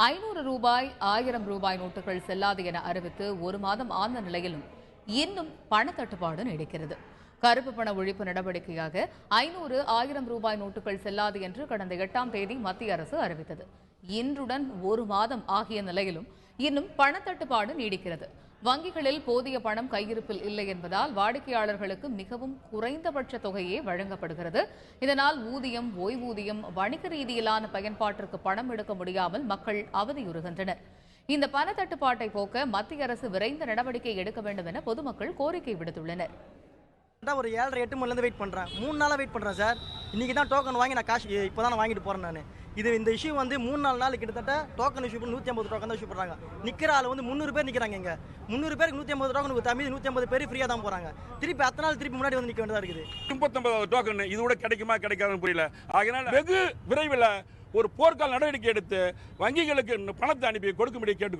500 ரூபாய் 1000 ரூபாய் நோட்டுகள் செல்லாது என அறிவித்து ஒரு மாதம் ஆன நிலையிலும் இன்னும் பணத்தட்டுப்பாடு நீடிக்கிறது. கருப்பு பண ஒழிப்பு நடவடிக்கையாக 500, 1000 ரூபாய் நோட்டுகள் செல்லாது என்று கடந்த 8ஆம் தேதி மத்திய அரசு அறிவித்தது. இன்றுடன் ஒரு மாதம் ஆகிய நிலையிலும் இன்னும் பணத்தட்டுப்பாடு நீடிக்கிறது. வங்கிகளில் போதிய பணம் கையிருப்பில் இல்லை என்பதால் வாடிக்கையாளர்களுக்கு மிகவும் குறைந்தபட்ச தொகையே வழங்கப்படுகிறது. இதனால் ஊதியம், ஓய்வூதியம், வணிக ரீதியிலான பயன்பாட்டிற்கு பணம் எடுக்க முடியாமல் மக்கள் அவதியுறுகின்றனர். இந்த பண தட்டுப்பாட்டை போக்க மத்திய அரசு விரைந்த நடவடிக்கை எடுக்க வேண்டும் என பொதுமக்கள் கோரிக்கை விடுத்துள்ளனர். ஒரு 7:30, 8 மணிலேருந்து வெயிட் பண்ணுறேன். 3 நாளாக வெயிட் பண்ணுறேன் சார். இன்றைக்கி தான் டோக்கன் வாங்கி நான் காசு இப்போ தான் வாங்கிட்டு போகிறேன். நான் இந்த இஷ்யூ வந்து 3-4 நாள் கிட்டத்தட்ட டோக்கன் இஷ்யூ பண்ணி 150 டோக்கன் தான் இஷ்யூ பண்ணுறாங்க. நிற்கிற ஆள் வந்து 300 பேர் நிற்கிறாங்க. இங்கே 300 பேருக்கு 150 டோக்கன் கொடுத்தா மீது 150 பேர் ஃப்ரீயாக தான் போகிறாங்க. திருப்பி அத்தனை நாள் திருப்பி முன்னாடி வந்து நிற்க வேண்டியதாக இருக்குது. 39 டோக்கன் இது கூட கிடைக்குமா கிடைக்காதுன்னு புரியல. அதனால் வெகு விரைவில் ஒரு போர்க்கால நடவடிக்கை எடுத்து வங்கிகளுக்கு பணத்தை அனுப்பி கொடுக்கும்படி கேட்டுக்கொள்கிறேன்.